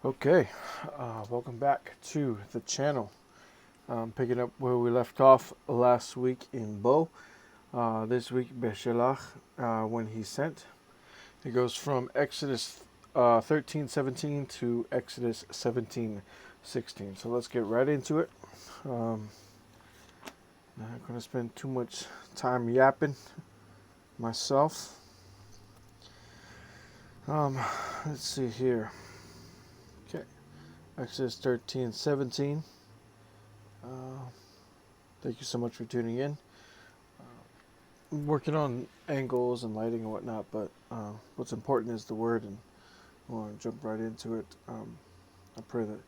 Okay, welcome back to the channel. Picking up where we left off last week in Bo. This week, Beshallach, when he sent. It goes from Exodus 13:17 to Exodus 17:16. So let's get right into it. Not going to spend too much time yapping myself. Let's see here. Okay, Exodus 13:17. Thank you so much for tuning in. I'm working on angles and lighting and whatnot, but what's important is the word, and I want to jump right into it. I pray that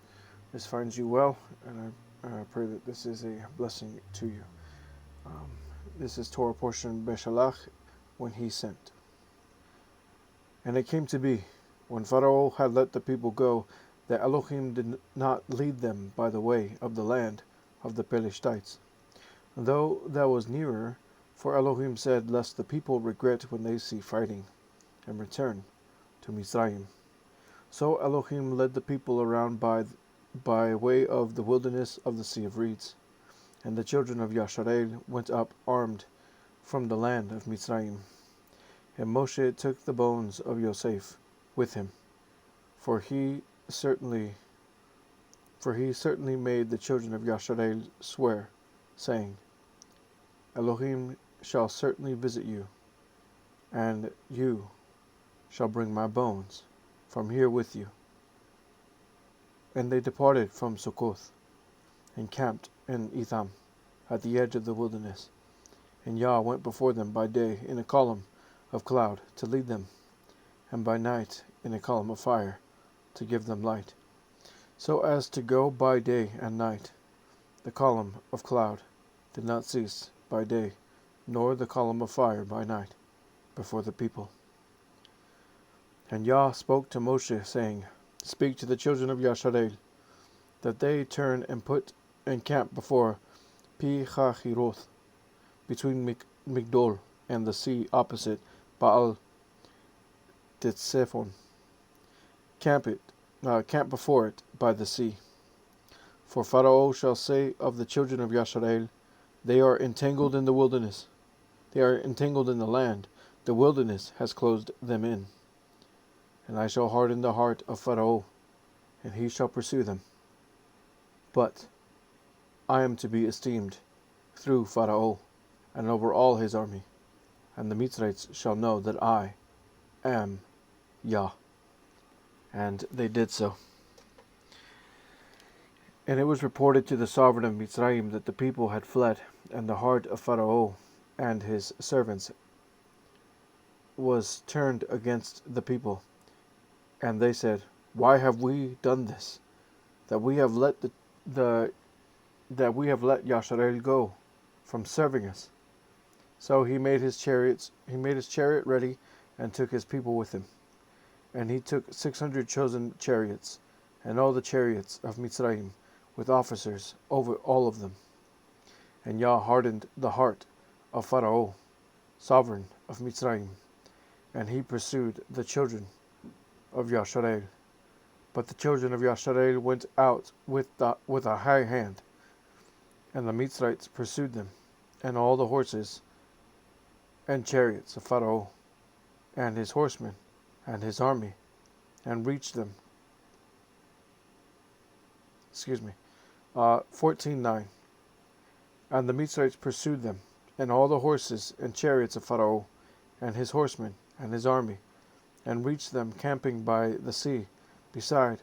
this finds you well, and I pray that this is a blessing to you. Um, this is Torah portion Beshallach, when he sent. And it came to be, when Pharaoh had let the people go, that Elohim did not lead them by the way of the land of the Pelishtites, though that was nearer, for Elohim said, lest the people regret when they see fighting, and return to Mizraim. So Elohim led the people around by way of the wilderness of the Sea of Reeds. And the children of Yasharel went up armed from the land of Mizraim. And Moshe took the bones of Yosef with him, for he certainly made the children of Yasharel swear, saying, Elohim shall certainly visit you, and you shall bring my bones from here with you. And they departed from Succoth, and camped in Etham, at the edge of the wilderness. And Yah went before them by day in a column of cloud to lead them, and by night in a column of fire to give them light, so as to go by day and night. The column of cloud did not cease by day, nor the column of fire by night, before the people. And Yah spoke to Moshe, saying, Speak to the children of Yasharel, that they turn and put camp before Pi Hahiroth, between Migdol and the sea opposite Baal Tetzefon. Camp before it by the sea. For Pharaoh shall say of the children of Yasharel, they are entangled in the wilderness. They are entangled in the land. The wilderness has closed them in. And I shall harden the heart of Pharaoh, and he shall pursue them. But I am to be esteemed through Pharaoh, and over all his army. And the Mitzrites shall know that I am Yah. And they did so. And it was reported to the sovereign of Mitzrayim that the people had fled, and the heart of Pharaoh and his servants was turned against the people. And they said, Why have we done this? That we have let Yasharel go from serving us. So he made his chariot ready, and took his people with him. And he took 600 chosen chariots, and all the chariots of Mitzrayim, with officers over all of them. And Yah hardened the heart of Pharaoh, sovereign of Mitzrayim, and he pursued the children of Yasharel. But the children of Yasharel went out with a high hand, and the Mitzrites pursued them, and all the horses and chariots of Pharaoh, and his horsemen, and his army, and reached them. 14:9. And the Mitzrites pursued them, and all the horses and chariots of Pharaoh, and his horsemen, and his army, and reached them camping by the sea, beside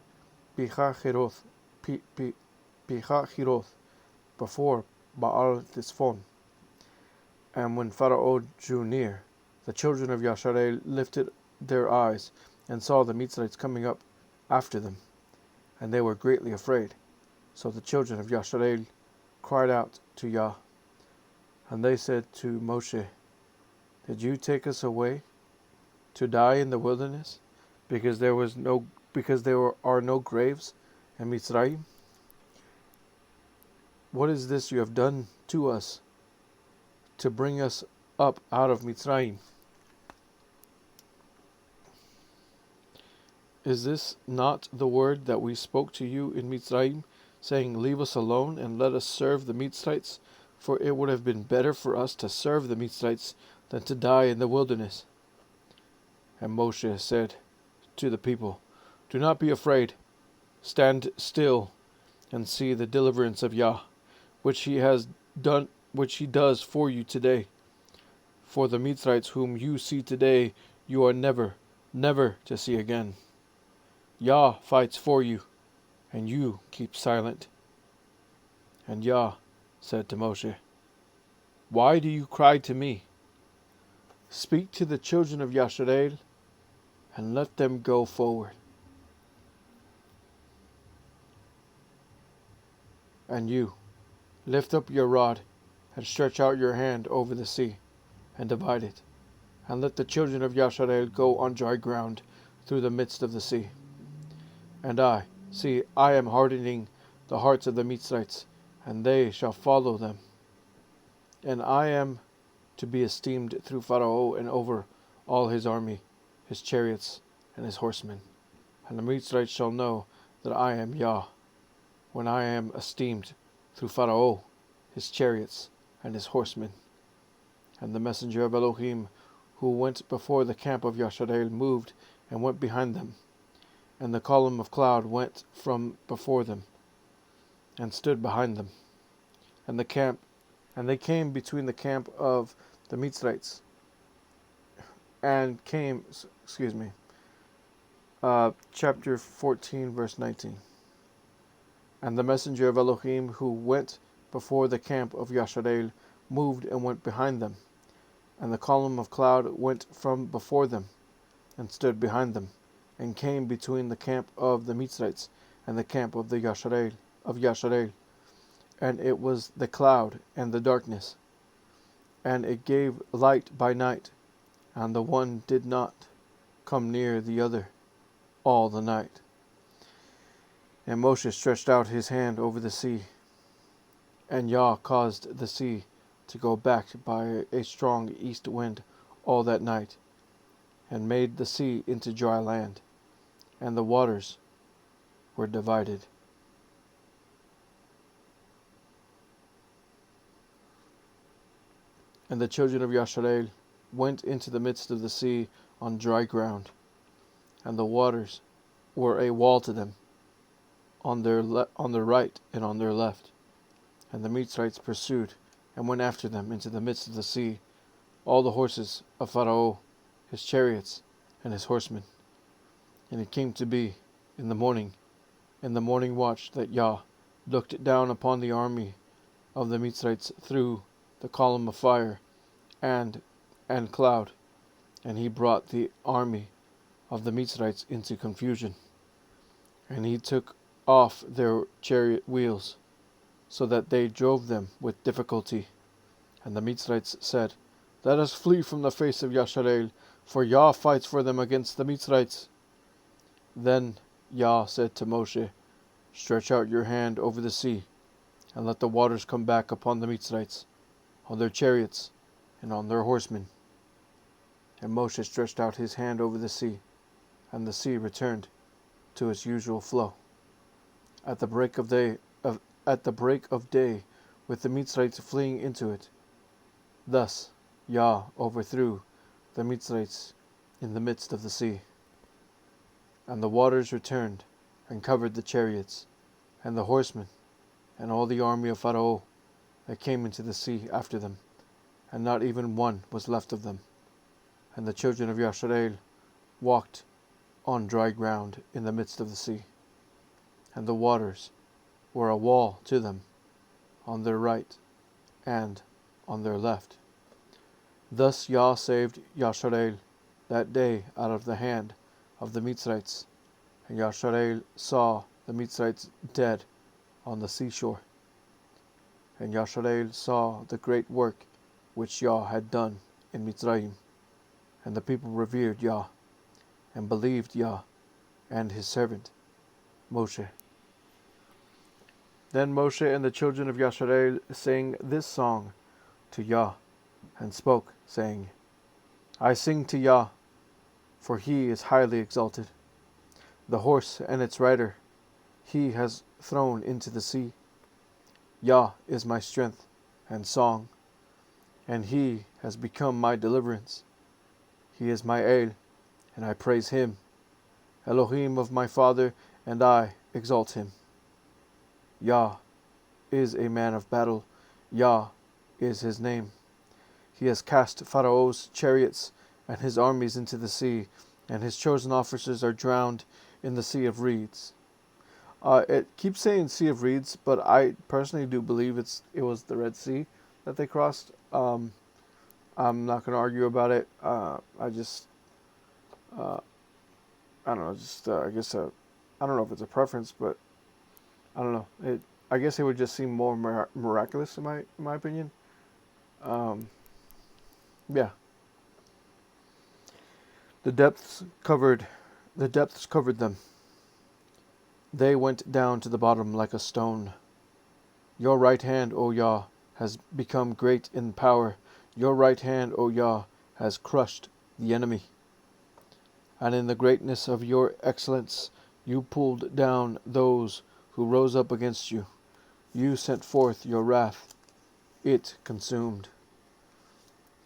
Pihahiroth, before Baal Tisphon. And when Pharaoh drew near, the children of Yasharel lifted their eyes, and saw the Mitzrites coming up after them, and they were greatly afraid. So the children of Yasharel cried out to Yah, and they said to Moshe, Did you take us away to die in the wilderness, because there are no graves in Mitzrayim? What is this you have done to us to bring us up out of Mitzrayim? Is this not the word that we spoke to you in Mitzrayim, saying, Leave us alone and let us serve the Mitzrites? For it would have been better for us to serve the Mitzrites than to die in the wilderness. And Moshe said to the people, Do not be afraid. Stand still and see the deliverance of Yah, which he does for you today. For the Mitzrites whom you see today, you are never, never to see again. Yah fights for you, and you keep silent. And Yah said to Moshe, Why do you cry to me? Speak to the children of Yasharel, and let them go forward. And you, lift up your rod, and stretch out your hand over the sea, and divide it, and let the children of Yasharel go on dry ground through the midst of the sea. And I am hardening the hearts of the Mitzrites, and they shall follow them. And I am to be esteemed through Pharaoh and over all his army, his chariots, and his horsemen. And the Mitzrites shall know that I am Yah, when I am esteemed through Pharaoh, his chariots, and his horsemen. And the messenger of Elohim, who went before the camp of Yasharel, moved and went behind them. And the column of cloud went from before them, and stood behind them. And they came between the camp of the Mitzrites, chapter 14, verse 19. And the messenger of Elohim, who went before the camp of Yasharel, moved and went behind them. And the column of cloud went from before them, and stood behind them, and came between the camp of the Mitzrites and the camp of the Yasharel. And it was the cloud and the darkness, and it gave light by night, and the one did not come near the other all the night. And Moshe stretched out his hand over the sea, and Yah caused the sea to go back by a strong east wind all that night, and made the sea into dry land, and the waters were divided. And the children of Yasharel went into the midst of the sea on dry ground, and the waters were a wall to them on their right and on their left. And the Mitzrites pursued and went after them into the midst of the sea, all the horses of Pharaoh, his chariots, and his horsemen. And it came to be in the morning watch, that Yah looked down upon the army of the Mitzrites through the column of fire and cloud, and he brought the army of the Mitzrites into confusion. And he took off their chariot wheels, so that they drove them with difficulty. And the Mitzrites said, Let us flee from the face of Yasharel, for Yah fights for them against the Mitzrites. Then Yah said to Moshe, Stretch out your hand over the sea, and let the waters come back upon the Mitzrites, on their chariots, and on their horsemen. And Moshe stretched out his hand over the sea, and the sea returned to its usual flow. At the break of day, with the Mitzrites fleeing into it. Thus Yah overthrew the Mitzrites in the midst of the sea. And the waters returned and covered the chariots, and the horsemen, and all the army of Pharaoh that came into the sea after them, and not even one was left of them. And the children of Yasharel walked on dry ground in the midst of the sea, and the waters were a wall to them on their right and on their left. Thus Yah saved Yasharel that day out of the hand of the Mitzrites, and Yasharel saw the Mitzrites dead on the seashore. And Yasharel saw the great work which Yah had done in Mitzrayim, and the people revered Yah, and believed Yah and his servant Moshe. Then Moshe and the children of Yasharel sang this song to Yah, and spoke, saying, I sing to Yah, for he is highly exalted. The horse and its rider he has thrown into the sea. Yah is my strength and song, and he has become my deliverance. He is my El, and I praise him. Elohim of my father, and I exalt him. Yah is a man of battle. Yah is his name. He has cast Pharaoh's chariots and his armies into the sea, and his chosen officers are drowned in the sea of reeds. It keeps saying Sea of Reeds, but I personally do believe it was the Red Sea that they crossed. I'm not going to argue about it. I just, I don't know, I guess, I don't know if it's a preference, but I don't know. I guess it would just seem more miraculous in my opinion. Yeah. The depths covered them. They went down to the bottom like a stone. Your right hand, O Yah, has become great in power. Your right hand, O Yah, has crushed the enemy. And in the greatness of your excellence, you pulled down those who rose up against you. You sent forth your wrath. It consumed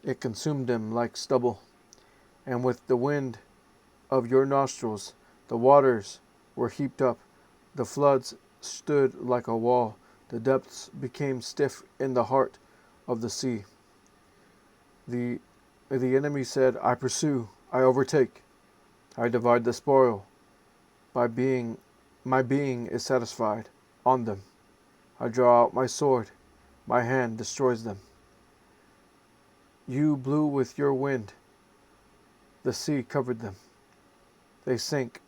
them like stubble. And with the wind of your nostrils, the waters were heaped up. The floods stood like a wall. The depths became stiff in the heart of the sea. The enemy said, I pursue, I overtake, I divide the spoil. My being is satisfied on them. I draw out my sword, my hand destroys them. You blew with your wind, the sea covered them. They sank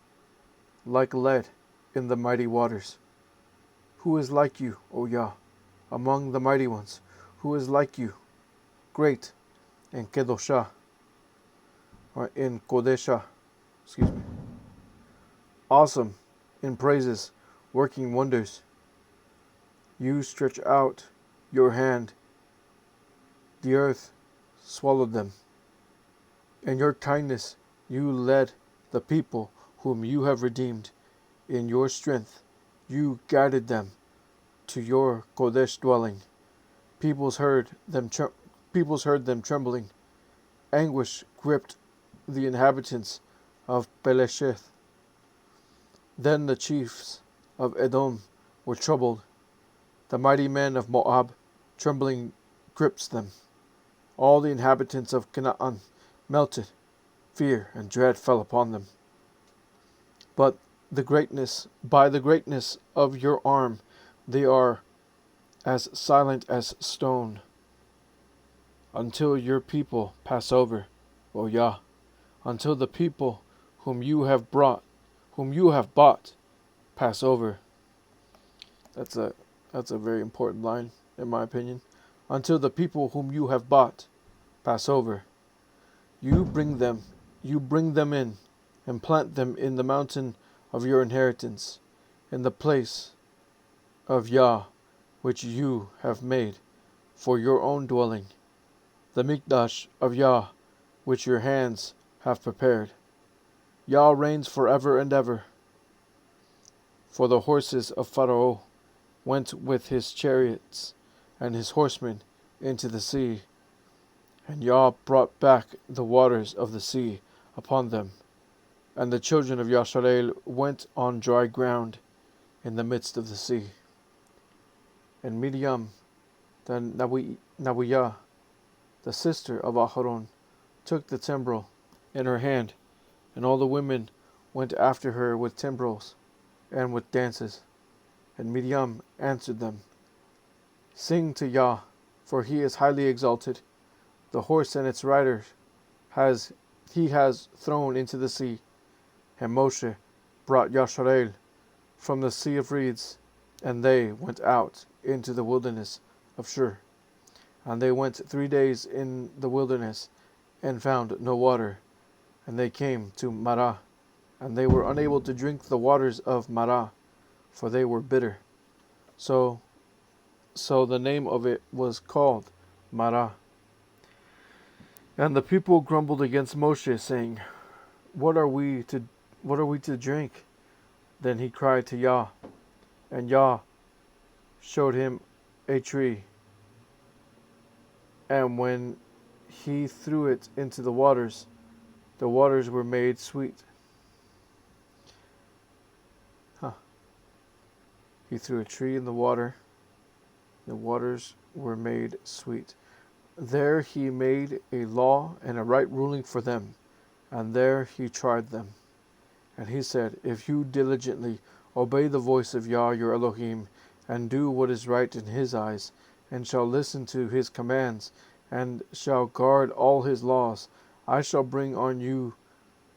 like lead in the mighty waters. Who is like you, O Yah, among the mighty ones? Who is like you, great in Kedoshah, or in Kodeshah, awesome in praises, working wonders. You stretch out your hand, the earth swallowed them. In your kindness you led the people whom you have redeemed. In your strength you guided them to your Kodesh dwelling. Peoples heard them trembling. Anguish gripped the inhabitants of Pelesheth. Then the chiefs of Edom were troubled. The mighty men of Moab, trembling, grips them. All the inhabitants of Canaan melted. Fear and dread fell upon them. But by the greatness of your arm, they are as silent as stone, until your people pass over, O Yah, until the people whom you have bought, pass over. That's a very important line, in my opinion. Until the people whom you have bought pass over. You bring them in, and plant them in the mountain of your inheritance, in the place of Yah, which you have made for your own dwelling, the Mikdash of Yah, which your hands have prepared. Yah reigns forever and ever. For the horses of Pharaoh went with his chariots and his horsemen into the sea, and Yah brought back the waters of the sea upon them, and the children of Yasharel went on dry ground in the midst of the sea. And Miriam, the Nawiyah, the sister of Aharon, took the timbrel in her hand, and all the women went after her with timbrels and with dances. And Miriam answered them, Sing to Yah, for he is highly exalted. The horse and its rider he has thrown into the sea. And Moshe brought Yasharel from the sea of reeds, and they went out into the wilderness of Shur. And they went 3 days in the wilderness, and found no water. And they came to Marah, and they were unable to drink the waters of Marah, for they were bitter. So the name of it was called Marah. And the people grumbled against Moshe, saying, What are we to drink? Then he cried to Yah, and Yah showed him a tree, and when he threw it into the waters were made sweet. He threw a tree in the waters were made sweet. There he made a law and a right ruling for them, and there he tried them. And he said, if you diligently obey the voice of Yah your Elohim, and do what is right in his eyes, and shall listen to his commands, and shall guard all his laws, I shall bring on you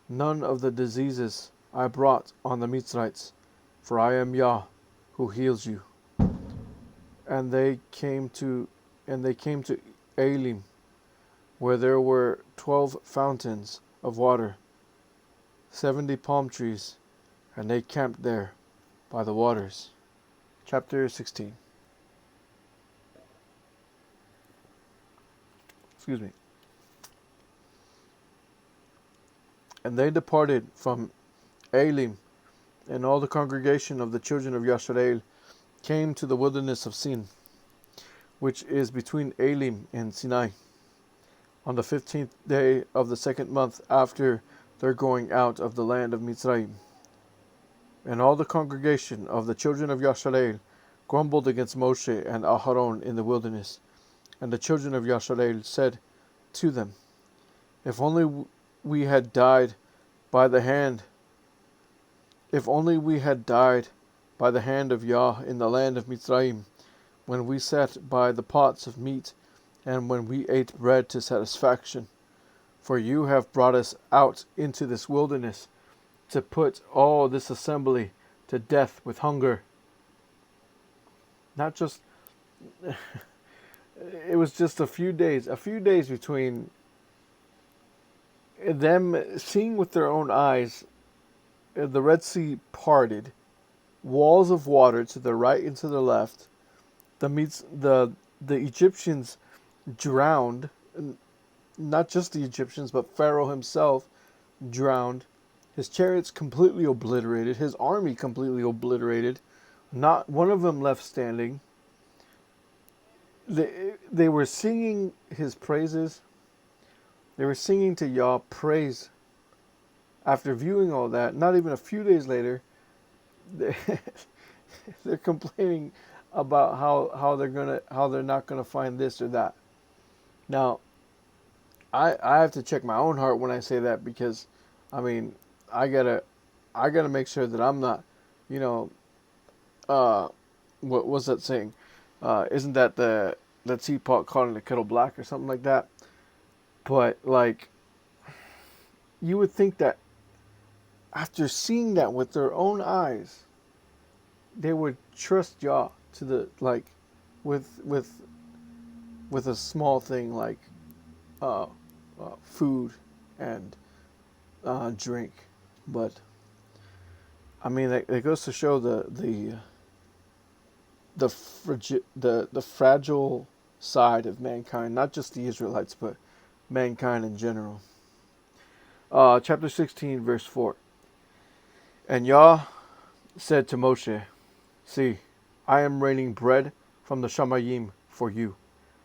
none of the diseases I brought on the Mitzrites, for I am Yah, who heals you. And they came to Elim, where there were 12 fountains of water, 70 palm trees, and they camped there by the waters. Chapter 16. Excuse me. And they departed from Elim, and all the congregation of the children of Yasharel came to the wilderness of Sin, which is between Elim and Sinai, on the 15th day of the second month after their going out of the land of Mitzrayim. And all the congregation of the children of Yasharel grumbled against Moshe and Aharon in the wilderness. And the children of Yasharel said to them, If only we had died by the hand of Yah in the land of Mitzrayim, when we sat by the pots of meat, and when we ate bread to satisfaction. For you have brought us out into this wilderness to put all this assembly to death with hunger. Not just, it was just a few days between them seeing with their own eyes the Red Sea parted, walls of water to the right and to the left. The Egyptians drowned, not just the Egyptians, but Pharaoh himself drowned. His chariots completely obliterated, his army completely obliterated. Not one of them left standing. They were singing his praises. They were singing to Yah praise. After viewing all that, not even a few days later, they're complaining about how they're not gonna find this or that. Now, I have to check my own heart when I say that, because, I mean, I gotta make sure that I'm not, what was that saying? Isn't that the teapot caught in the kettle black or something like that? But like, you would think that after seeing that with their own eyes, they would trust Yah to the with a small thing like food and drink. But I mean, it goes to show the fragile side of mankind, not just the Israelites, but mankind in general. Chapter 16, verse 4. And Yah said to Moshe, See, I am raining bread from the Shamayim for you,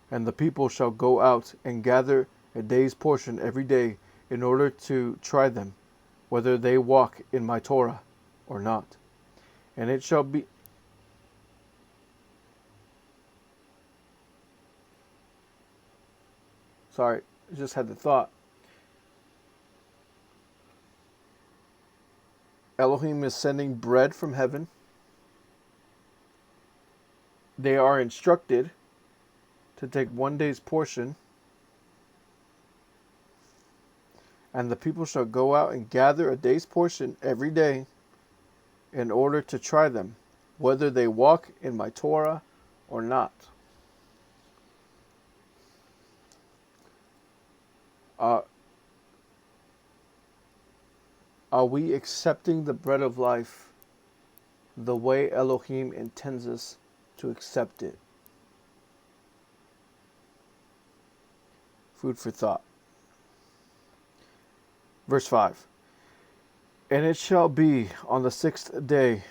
and the people shall go out and gather a day's portion every day in order to try them, whether they walk in my Torah or not. And it shall be... Sorry, I just had the thought. Elohim is sending bread from heaven. They are instructed to take one day's portion, and the people shall go out and gather a day's portion every day in order to try them, whether they walk in my Torah or not. Are we accepting the bread of life the way Elohim intends us to accept it? Food for thought. Verse 5. And it shall be on the 6th day,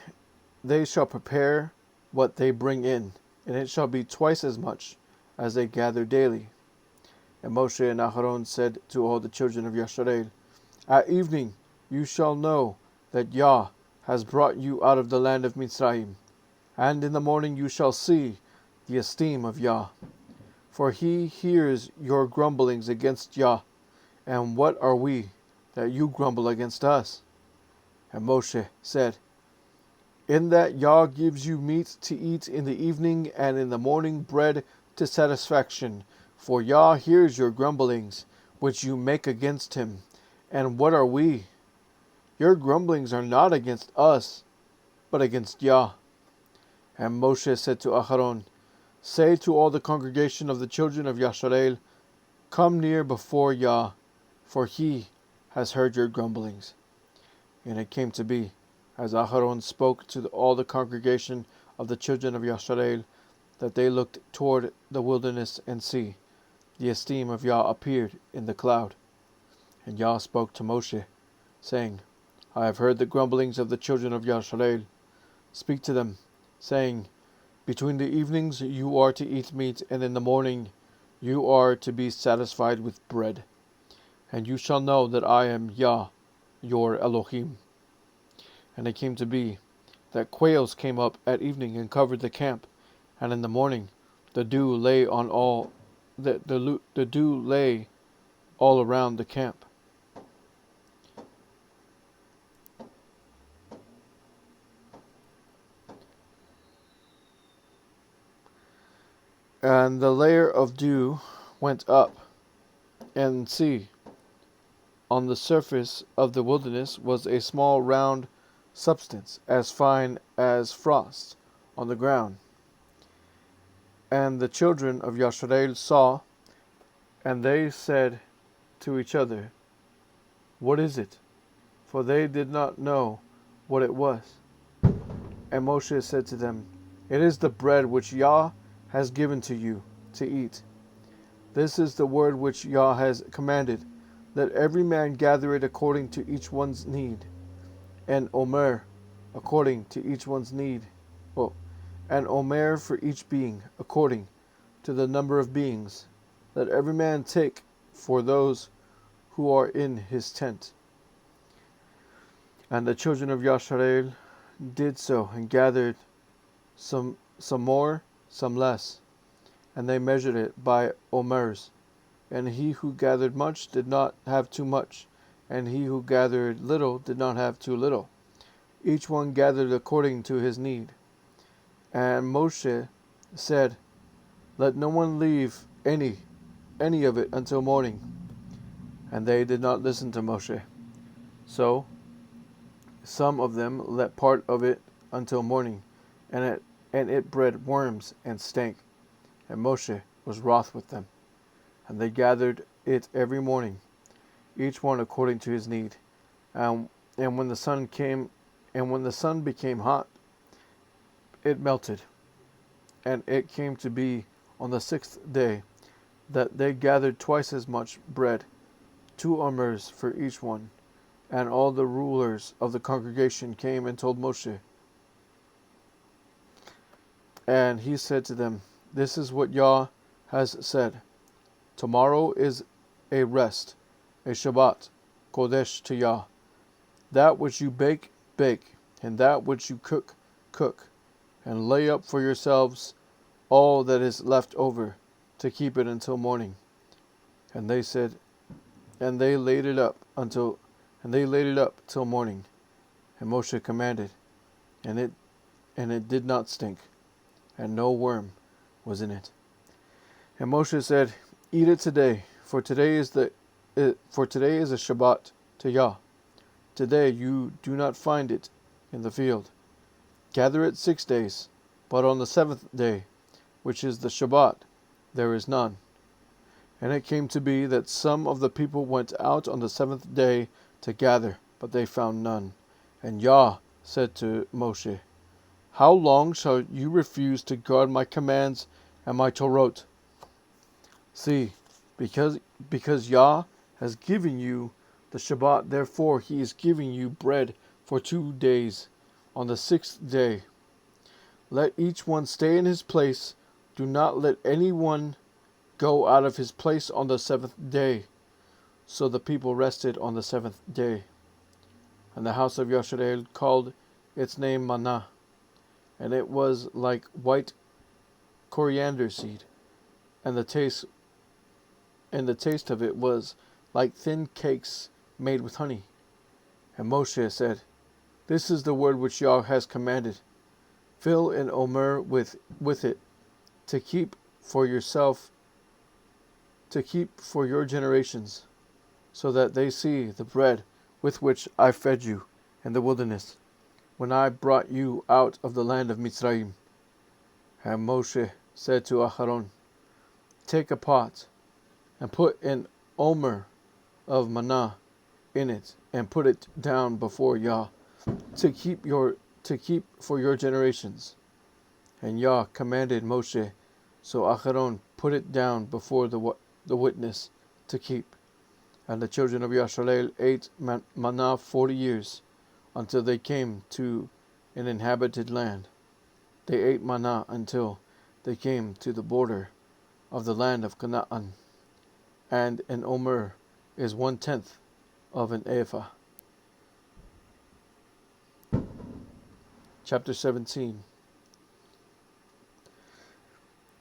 they shall prepare what they bring in, and it shall be twice as much as they gather daily. And Moshe and Aharon said to all the children of Yasharel, At evening you shall know that Yah has brought you out of the land of Mitzrayim, and in the morning you shall see the esteem of Yah. For he hears your grumblings against Yah, and what are we that you grumble against us? And Moshe said, In that Yah gives you meat to eat in the evening, and in the morning bread to satisfaction. For Yah hears your grumblings, which you make against him. And what are we? Your grumblings are not against us, but against Yah. And Moshe said to Aharon, Say to all the congregation of the children of Yasharel, Come near before Yah, for he has heard your grumblings. And it came to be, as Aharon spoke to all the congregation of the children of Yasharel, that they looked toward the wilderness, and see, the esteem of Yah appeared in the cloud. And Yah spoke to Moshe, saying, I have heard the grumblings of the children of Yasharel. Speak to them, saying, Between the evenings you are to eat meat, and in the morning you are to be satisfied with bread. And you shall know that I am Yah, your Elohim. And it came to be that quails came up at evening and covered the camp, and in the morning the dew lay on all the dew lay all around the camp. And the layer of dew went up, and see, on the surface of the wilderness was a small round substance, as fine as frost, on the ground. And the children of Yasharel saw, and they said to each other, What is it? For they did not know what it was. And Moshe said to them, It is the bread which Yah has given to you to eat. This is the word which Yah has commanded, that every man gather it according to each one's need, and omer according to each one's need, and omer for each being according to the number of beings. Let every man take for those who are in his tent. And the children of Yasharel did so, and gathered some more, some less, and they measured it by omers. And he who gathered much did not have too much, and he who gathered little did not have too little. Each one gathered according to his need. And Moshe said, Let no one leave any of it until morning. And they did not listen to Moshe. So some of them let part of it until morning, and it bred worms and stank. And Moshe was wroth with them. And they gathered it every morning, each one according to his need. And when the sun became hot, it melted. And it came to be on the 6th day that they gathered twice as much bread, 2 omers for each one. And all the rulers of the congregation came and told Moshe. And he said to them, This is what Yah has said. Tomorrow is a rest, a Shabbat, Kodesh to Yah. That which you bake, bake, and that which you cook, cook, and lay up for yourselves all that is left over, to keep it until morning. And they said, and they laid it up till morning. And Moshe commanded, and it did not stink, and no worm was in it. And Moshe said, Eat it today, for today is a Shabbat to Yah. Today you do not find it in the field. Gather it 6 days, but on the 7th day, which is the Shabbat, there is none. And it came to be that some of the people went out on the 7th day to gather, but they found none. And Yah said to Moshe, How long shall you refuse to guard my commands and my Torot? See, because Yah has given you the Shabbat. Therefore he is giving you bread for 2 days. On the 6th day, let each one stay in his place. Do not let anyone go out of his place on the 7th day. So the people rested on the 7th day. And the house of Yasharel called its name Manna, and it was like white coriander seed, and the taste of it was like thin cakes made with honey. And Moshe said, This is the word which Yah has commanded. Fill an omer with it, to keep for yourself, to keep for your generations, so that they see the bread with which I fed you in the wilderness, when I brought you out of the land of Mitzrayim. And Moshe said to Aharon, Take a pot, and put an omer of manna in it, and put it down before Yah, to keep for your generations. And Yah commanded Moshe, so Aharon put it down before the witness to keep. And the children of Yasharel ate manna 40 years, until they came to an inhabited land. They ate manna until they came to the border of the land of Canaan. And an omer is 1/10 of an ephah. Chapter 17.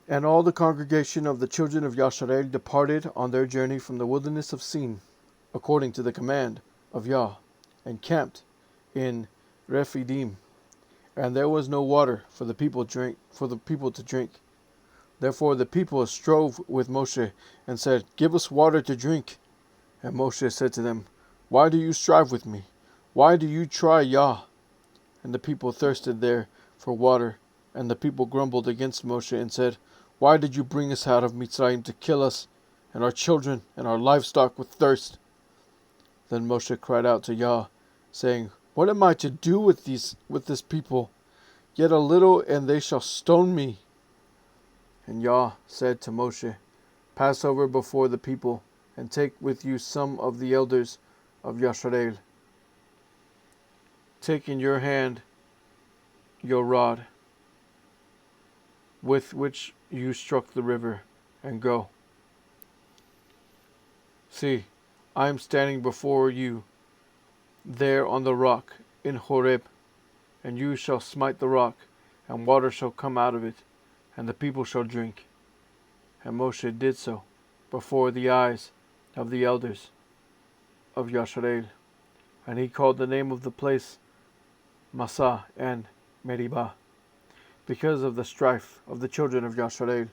And all the congregation of the children of Yasharel departed on their journey from the wilderness of Sin, according to the command of Yah, and camped in Rephidim. And there was no water for the people to drink. Therefore the people strove with Moshe, and said, Give us water to drink. And Moshe said to them, Why do you strive with me? Why do you try Yah? And the people thirsted there for water. And the people grumbled against Moshe, and said, Why did you bring us out of Mitzrayim to kill us, and our children, and our livestock with thirst? Then Moshe cried out to Yah, saying, What am I to do with this people? Yet a little, and they shall stone me. And Yah said to Moshe, Pass over before the people, and take with you some of the elders of Yasharel. Take in your hand your rod, with which you struck the river, and go. See, I am standing before you there on the rock in Horeb, and you shall smite the rock, and water shall come out of it, and the people shall drink. And Moshe did so before the eyes of the elders of Yasharel, and he called the name of the place Massah and Meribah, because of the strife of the children of Yasharel,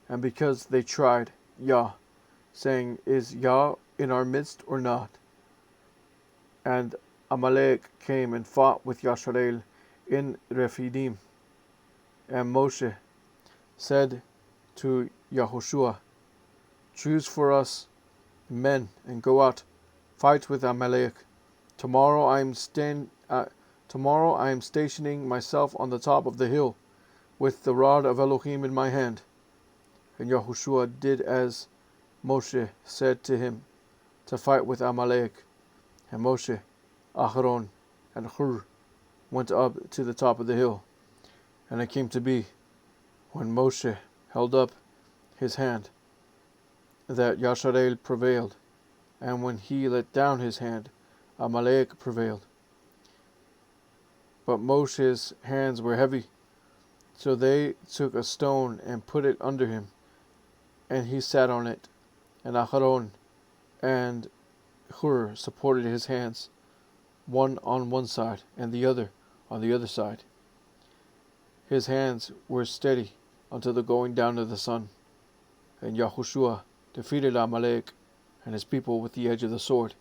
and because they tried Yah, saying, Is Yah in our midst or not? And Amalek came and fought with Yasharel in Rephidim. And Moshe said to Yahushua, Choose for us men, and go out, fight with Amalek. Tomorrow I am stationing myself on the top of the hill, with the rod of Elohim in my hand. And Yahushua did as Moshe said to him, to fight with Amalek. And Moshe, Aharon, and Hur went up to the top of the hill. And it came to be, when Moshe held up his hand, that Yasharel prevailed, and when he let down his hand, Amalek prevailed. But Moshe's hands were heavy, so they took a stone and put it under him, and he sat on it. And Aharon and Hur supported his hands, one on one side and the other on the other side. His hands were steady until the going down of the sun. And Yahushua defeated Amalek and his people with the edge of the sword.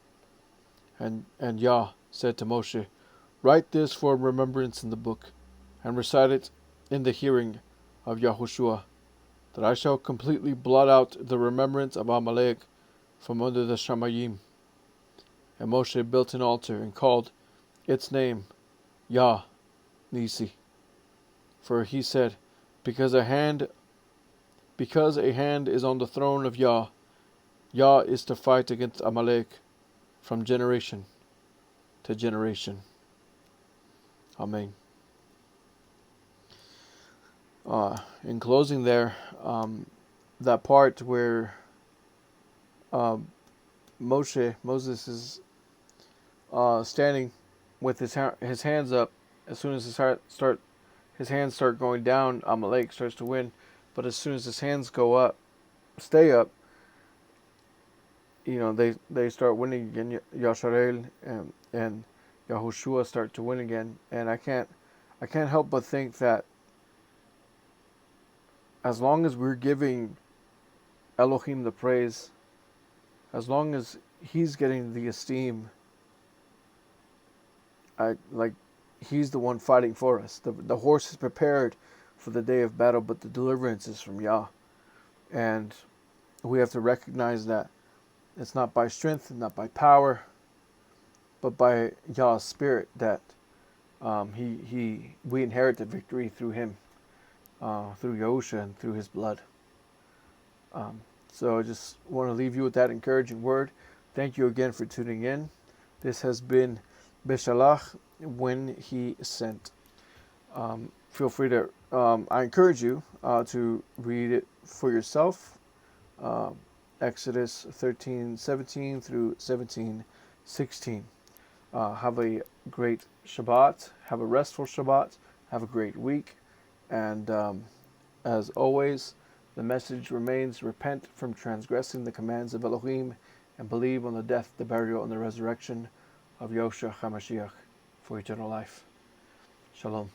And Yah said to Moshe, Write this for remembrance in the book, and recite it in the hearing of Yahushua, that I shall completely blot out the remembrance of Amalek from under the Shamayim. And Moshe built an altar and called its name Yah Nisi. For he said, Because a hand is on the throne of Yah, Yah is to fight against Amalek. from generation to generation. Amen. In closing there, that part where Moses is standing with his hands up. As soon as his hands start going down, Amalek starts to win. But as soon as his hands go up, stay up, they start winning again. Yasharel and Yahushua start to win again. And I can't help but think that as long as we're giving Elohim the praise, as long as he's getting the esteem, he's the one fighting for us. The horse is prepared for the day of battle, but the deliverance is from Yah. And we have to recognize that it's not by strength, not by power, but by Yah's Spirit that we inherit the victory through him, through Yahusha and through his blood. So I just want to leave you with that encouraging word. Thank you again for tuning in. This has been Beshallach, when he sent. Feel free to, I encourage you to read it for yourself. Exodus 13:17 through 17:16. Have a great Shabbat. Have a restful Shabbat. Have a great week. And as always, the message remains: repent from transgressing the commands of Elohim and believe on the death, the burial, and the resurrection of Yahushua HaMashiach for eternal life. Shalom.